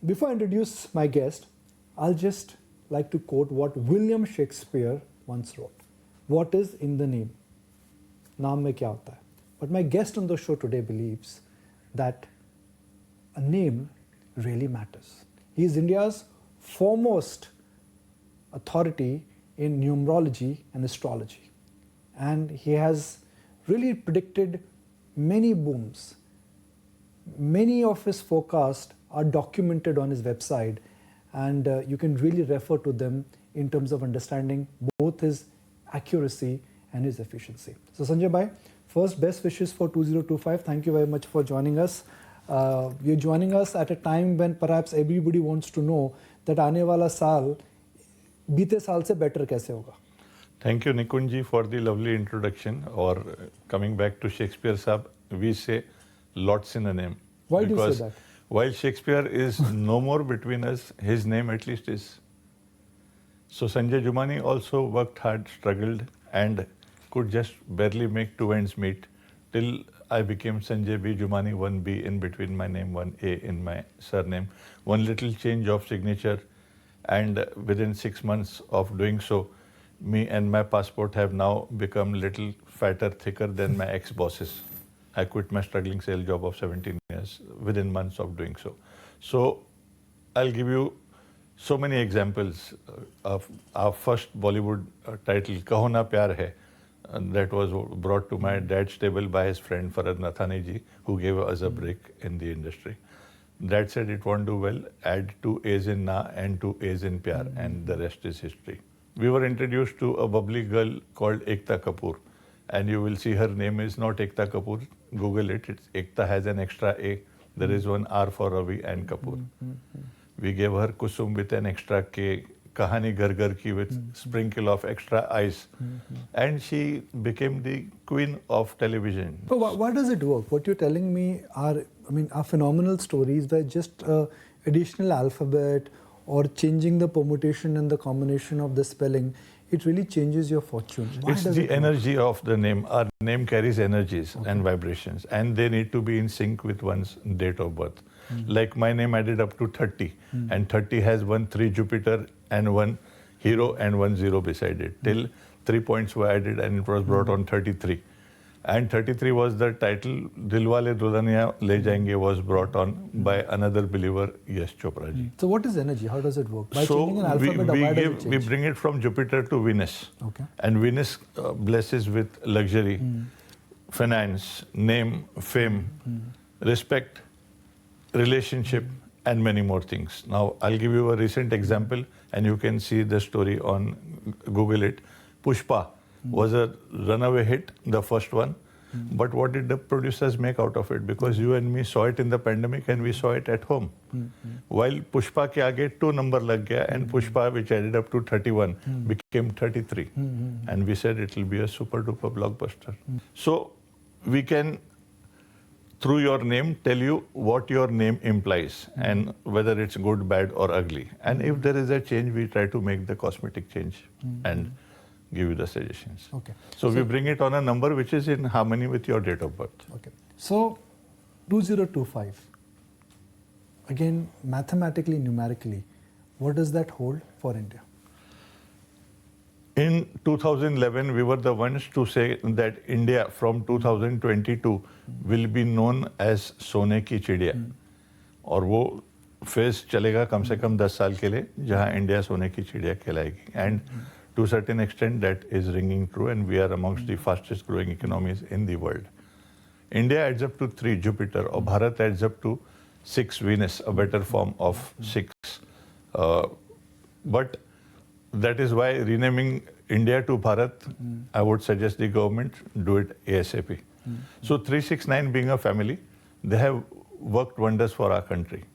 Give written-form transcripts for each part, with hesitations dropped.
Before I introduce my guest, I'll just like to quote what William Shakespeare once wrote. What is in the name? Naam mein kya hota hai? But my guest on the show today believes that a name really matters. He is India's foremost authority in numerology and astrology. And he has really predicted many booms. Many of his forecasts are documented on his website, and you can really refer to them in terms of understanding both his accuracy and his efficiency. So Sanjay Bhai, first best wishes for 2025. Thank you very much for joining us. You're joining us at a time when perhaps everybody wants to know that आने वाला साल बीते साल से better कैसे होगा. Thank you, Nikunj ji, for the lovely introduction. Or coming back to Shakespeare Sahab, we say lots in a name. Why do you say that? While Shakespeare is no more between us, his name at least is. So Sanjay Jumaani also worked hard, struggled, and could just barely make two ends meet till I became Sanjay B Jumaani, one B in between my name, one A in my surname, one little change of signature, and within 6 months of doing so, me and my passport have now become little fatter, thicker than my ex-bosses. I quit my struggling sales job of 17 years within months of doing so. So I'll give you so many examples of our first Bollywood title, Kaho Na Pyar Hai, that was brought to my dad's table by his friend Farad Nathani ji, who gave us a break in the industry. Dad said it won't do well, add 2 A's in Na and 2 A's in Pyar, and the rest is history. We were introduced to a bubbly girl called Ekta Kapoor, and you will see her name is not Ekta Kapoor. Google it. It's Ekta has an extra A. There is one R for Ravi and Kapoor. We gave her Kusum with an extra K, Kahani Ghar Ghar Ki with sprinkle of extra ice, and she became the queen of television. But why does it work? What you're telling me are phenomenal stories where just additional alphabet or changing the permutation and the combination of the spelling, it really changes your fortune. Why It's the energy of the name. Our name carries energies and vibrations, and they need to be in sync with one's date of birth. Like my name added up to 30, and 30 has 1 3 Jupiter and 1 hero and 1 0 beside it. Till 3 points were added, and it was brought on 33. And 33 was the title Dilwale Dulhaniya Le Jayenge was brought on by another believer, Yash Chopra ji. So what is energy? How does it work? By So changing an alphabet, why does it change? we bring it from Jupiter to Venus. Okay. And Venus blesses with luxury, finance, name, fame, respect, relationship, and many more things. Now, I'll give you a recent example, and you can see the story on Google it. Pushpa was a runaway hit, the first one. But what did the producers make out of it? Because you and me saw it in the pandemic and we saw it at home. While Pushpa ke aage 2 number lag gaya, and Pushpa, which added up to 31, became 33. And we said it will be a super duper blockbuster. So we can, through your name, tell you what your name implies and whether it's good, bad, or ugly. And if there is a change, we try to make the cosmetic change and give you the suggestions. Okay. So we bring it on a number which is in harmony with your date of birth. Okay. So 2025, again, mathematically, numerically, what does that hold for India? In 2011, we were the ones to say that India from 2022 will be known as Sone ki Chidiya. और वो phase चलेगा कम से कम 10 साल के लिए जहाँ India सोने की चिड़िया कहलाएगी. And to a certain extent that is ringing true, and we are amongst the fastest growing economies in the world. India adds up to 3 Jupiter, or Bharat adds up to 6 Venus, a better form of 6. But that is why renaming India to Bharat, I would suggest the government do it ASAP. So 369 being a family, they have worked wonders for our country.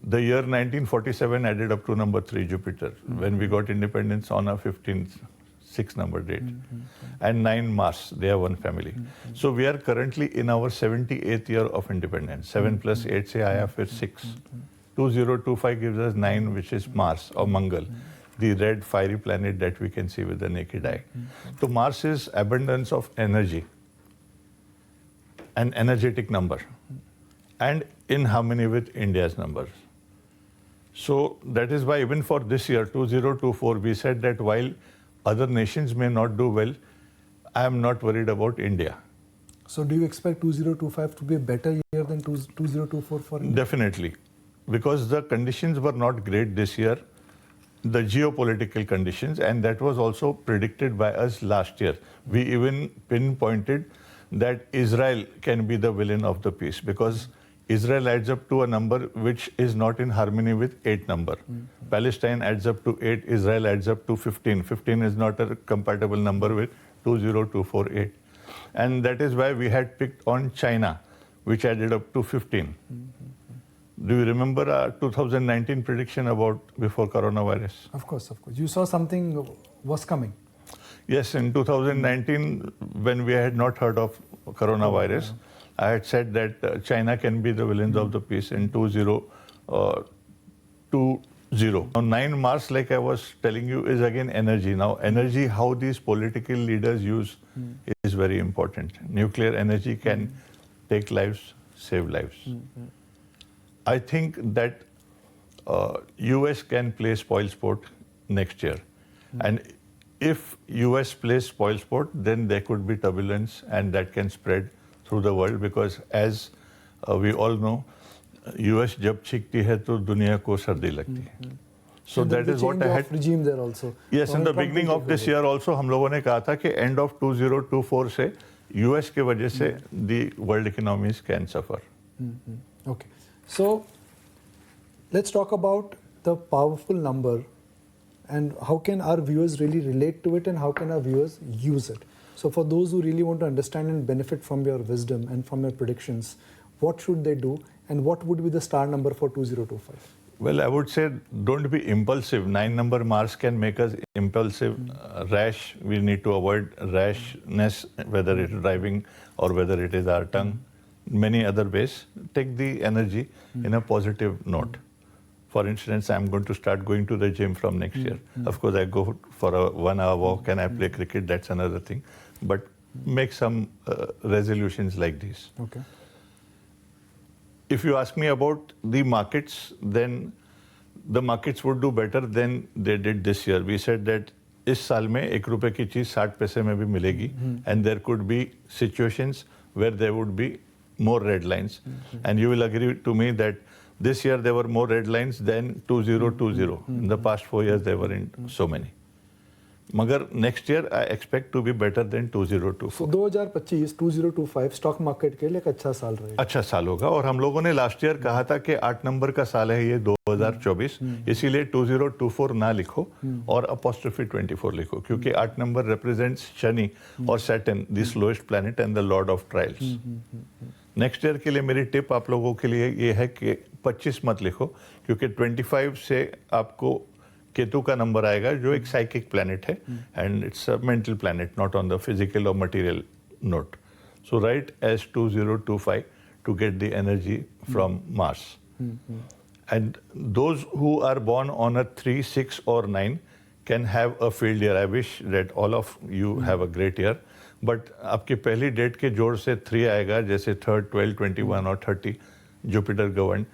The year 1947 added up to number 3 Jupiter, when we got independence on a 15th 6 number date. And 9 Mars, they are one family. So we are currently in our 78th year of independence. 7 plus 8 se aaya fir 6. 2025 gives us 9, which is Mars or Mangal, the red fiery planet that we can see with the naked eye. So Mars is abundance of energy, an energetic number, and in harmony with India's numbers. So that is why even for this year, 2024, we said that while other nations may not do well, I am not worried about India. So do you expect 2025 to be a better year than 2024 for India? Definitely, because the conditions were not great this year, the geopolitical conditions, and that was also predicted by us last year. We even pinpointed that Israel can be the villain of the piece because Israel adds up to a number which is not in harmony with 8 number. Palestine adds up to 8, Israel adds up to 15. 15 is not a compatible number with 20248. And that is why we had picked on China, which added up to 15. Do you remember our 2019 prediction about before coronavirus? Of course, of course. You saw something was coming. Yes, in 2019, when we had not heard of coronavirus, I had said that China can be the villains of the piece in 2020. Now, 9 Mars, like I was telling you, is again energy. Now, energy, how these political leaders use is very important. Nuclear energy can take lives, save lives. I think that US can play spoilsport next year. And if US plays spoilsport, then there could be turbulence and that can spread through the world because as we all know, US जब छिकती है तो दुनिया को सर्दी लगती है. So that is what I had. Regime there also. Yes, in the beginning of this year also हम लोगों ने कहा था कि end of 2024 से US के वजह से the world economies can suffer. Okay. So let's talk about the powerful number and how can our viewers really relate to it and how can our viewers use it. So for those who really want to understand and benefit from your wisdom and from your predictions, what should they do and what would be the star number for 2025? Well, I would say don't be impulsive. 9 number Mars can make us impulsive, rash. We need to avoid rashness, whether it is driving or whether it is our tongue. Many other ways. Take the energy in a positive note. For instance, I'm going to start going to the gym from next year. Of course, I go for a 1 hour walk and I play cricket. That's another thing. But make some resolutions like these. Okay. If you ask me about the markets, then the markets would do better than they did this year. We said that इस साल में 1 रुपए की चीज 60 पैसे में भी मिलेगी. And there could be situations where there would be more red lines. And you will agree to me that this year there were more red lines than 2020. In the past 4 years there weren't so many. मगर next year I expect to be better than 2024. So 2025, 2025 stock market के लिए एक अच्छा साल रहेगा. अच्छा साल होगा और हम लोगों ने लास्ट ईयर कहा था कि 8 नंबर का साल है ये 2024, इसीलिए 2024 ना लिखो और अपॉस्ट्रोफी 24 लिखो क्योंकि 8 नंबर रिप्रेजेंट्स शनि और Saturn, the slowest planet and the Lord of trials. Next year के लिए मेरी टिप आप लोगों के लिए ये है कि 25 मत लिखो क्योंकि 25 से आपको केतु का नंबर आएगा जो एक साइकिक प्लैनेट है and it's a mental planet, not on the physical और material note. So right as 2025 to get the energy from Mars. And those who are born on a 3, 6 or 9 can have a field year. I wish that all of you have a great year. But आपकी पहली date के जोड़ से 3 आएगा जैसे 3rd, 12, 21 और 30 Jupiter govern.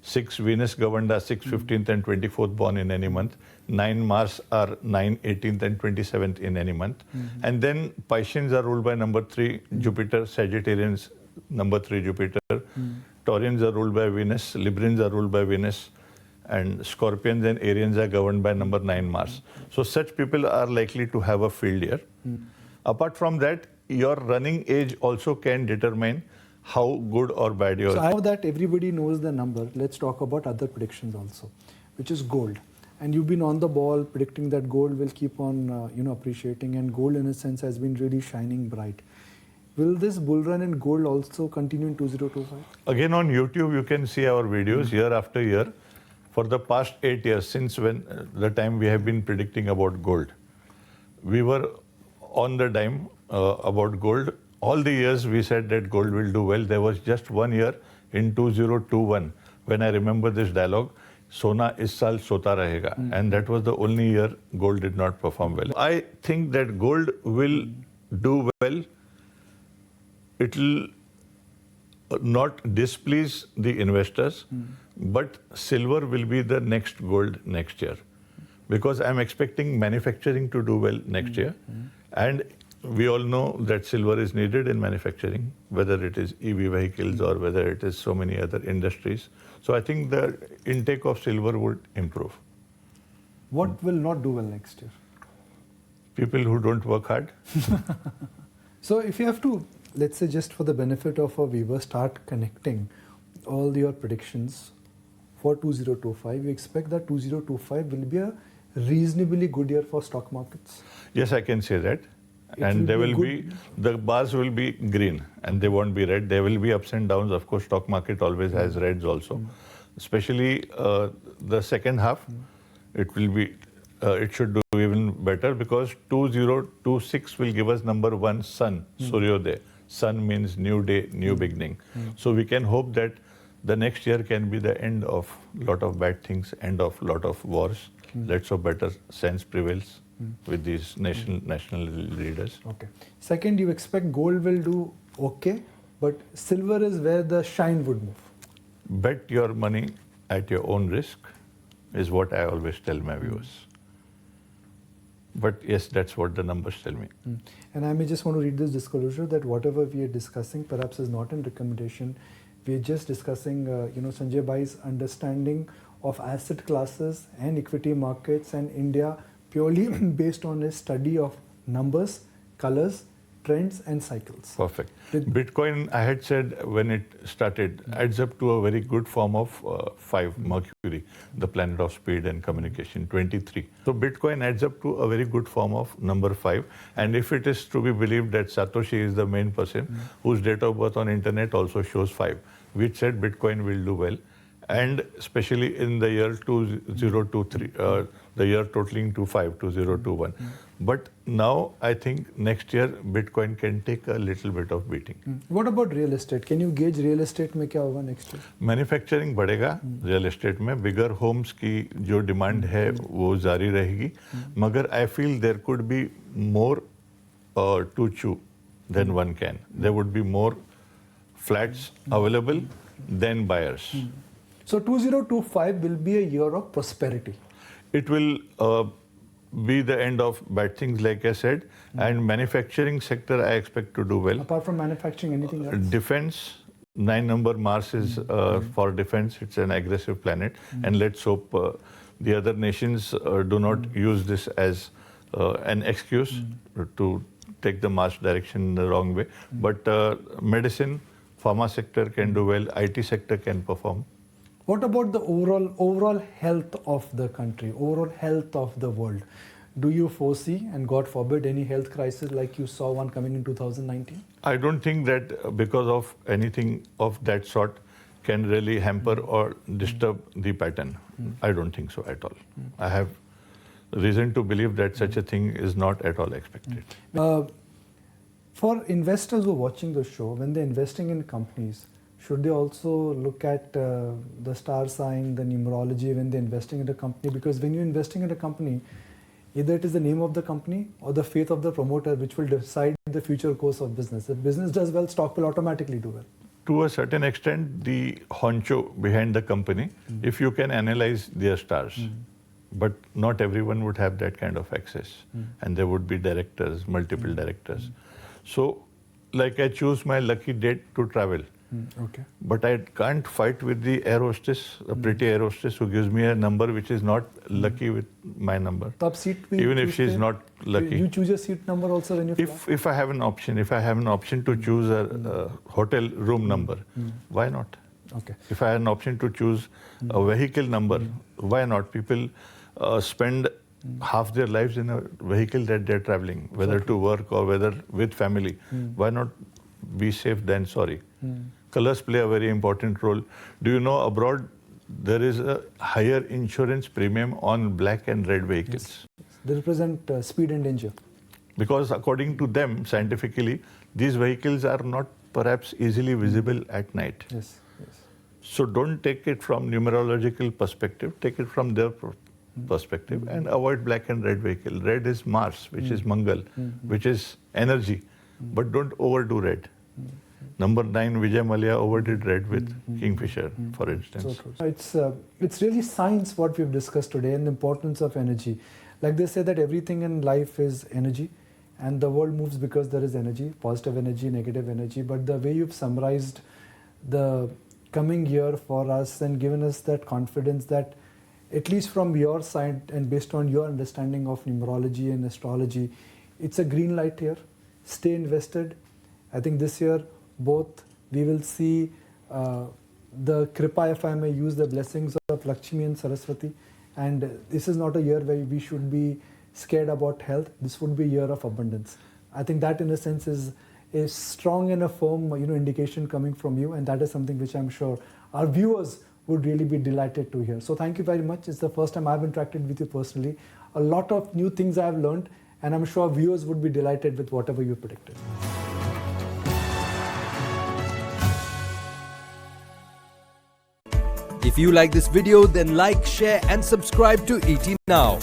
6 Venus governed are 6, 15th and 24th born in any month. 9 Mars are 9, 18th and 27th in any month. And then Pisceans are ruled by number 3, Jupiter. Sagittarians, number 3, Jupiter. Taurians are ruled by Venus. Librans are ruled by Venus. And Scorpions and Arians are governed by number 9, Mars. So such people are likely to have a field year. Apart from that, your running age also can determine how good or bad your... So I know that everybody knows the number. Let's talk about other predictions also, which is gold. And you've been on the ball predicting that gold will keep on, appreciating, and gold in a sense has been really shining bright. Will this bull run in gold also continue in 2025? Again, on YouTube, you can see our videos year after year for the past 8 years, since when the time we have been predicting about gold. We were on the dime about gold. All the years we said that gold will do well. There was just 1 year in 2021 when I remember this dialogue, Sona is saal sota rahega. And that was the only year gold did not perform well. I think that gold will do well. It will not displease the investors, But silver will be the next gold next year, because I'm expecting manufacturing to do well next year. And we all know that silver is needed in manufacturing, whether it is EV vehicles or whether it is so many other industries. So I think the intake of silver would improve. What will not do well next year? People who don't work hard. So if you have to, let's say just for the benefit of our viewers, start connecting all your predictions for 2025, you expect that 2025 will be a reasonably good year for stock markets? Yes, I can say that. It And there will good- be, the bars will be green and they won't be red. There will be ups and downs. Of course, stock market always has reds also. Especially the second half, it will be, it should do even better, because 2026 will give us number one, sun, Suryodaya. Sun means new day, new beginning. So we can hope that the next year can be the end of lot of bad things, end of lot of wars. Let's hope better sense prevails with these national leaders. Okay. Second, you expect gold will do okay, but silver is where the shine would move. Bet your money at your own risk is what I always tell my viewers. But yes, that's what the numbers tell me. And I may just want to read this disclosure that whatever we are discussing perhaps is not in recommendation. We are just discussing, Sanjay Bhai's understanding of asset classes and equity markets and India purely based on his study of numbers, colors, trends and cycles. Perfect. Bitcoin, I had said when it started, adds up to a very good form of 5, Mercury, the planet of speed and communication, 23. So Bitcoin adds up to a very good form of number 5. And if it is to be believed that Satoshi is the main person whose date of birth on internet also shows 5, which said Bitcoin will do well. And especially in the year 2023, the year totaling to 5, 2021. But now I think next year Bitcoin can take a little bit of beating. What about real estate? Can you gauge real estate में क्या होगा next year? Manufacturing बढ़ेगा real estate में, बिगर Holmes की जो demand है वो जारी रहेगी, मगर I feel there could be more to choose than one can. There would be more flats available than buyers. So 2025 will be a year of prosperity. It will be the end of bad things, like I said, and manufacturing sector I expect to do well. Apart from manufacturing, anything else? Defense, 9 number Mars is for defense. It's an aggressive planet, and let's hope the other nations do not use this as an excuse to take the Mars direction in the wrong way. But medicine, pharma sector can do well. IT sector can perform. What about the overall health of the country, overall health of the world? Do you foresee, and God forbid, any health crisis like you saw one coming in 2019? I don't think that because of anything of that sort can really hamper or disturb the pattern. I don't think so at all. I have reason to believe that such a thing is not at all expected. For investors who are watching the show, when they're investing in companies, should they also look at the star sign, the numerology when they're investing in a company? Because when you're investing in a company, either it is the name of the company or the faith of the promoter which will decide the future course of business. If business does well, stock will automatically do well. To a certain extent, the honcho behind the company, if you can analyze their stars. But not everyone would have that kind of access. And there would be directors, multiple directors. So, like I choose my lucky date to travel. Okay. But I can't fight with the air hostess, a pretty air hostess who gives me a number which is not lucky with my number. तो आप seat भी Even if choose she is करें? not lucky. You choose your seat number also when you fly? If I have an option, to choose a hotel room number, why not? Okay. If I have an option to choose a vehicle number, why not? People spend half their lives in a vehicle that they're traveling, whether to work or whether with family. Why not be safe than sorry? Colors play a very important role. Do you know abroad there is a higher insurance premium on black and red vehicles? Yes. They represent speed and danger. Because according to them, scientifically, these vehicles are not perhaps easily visible at night. Yes. Yes. So don't take it from numerological perspective, take it from their perspective and avoid black and red vehicle. Red is Mars, which is Mangal, which is energy, but don't overdo red. Number 9, Vijay Mallya overdid red with Kingfisher, for instance. So true. It's really science what we've discussed today and the importance of energy. Like they say that everything in life is energy and the world moves because there is energy, positive energy, negative energy. But the way you've summarized the coming year for us and given us that confidence that at least from your side and based on your understanding of numerology and astrology, it's a green light here. Stay invested. I think this year both we will see the kripa, if I may use the blessings of Lakshmi and Saraswati. And this is not a year where we should be scared about health. This would be a year of abundance. I think that in a sense is a strong and a firm indication coming from you, and that is something which I'm sure our viewers would really be delighted to hear. So thank you very much. It's the first time I've interacted with you personally. A lot of new things I've learned, and I'm sure viewers would be delighted with whatever you predicted. If you like this video, then like, share and subscribe to ET Now.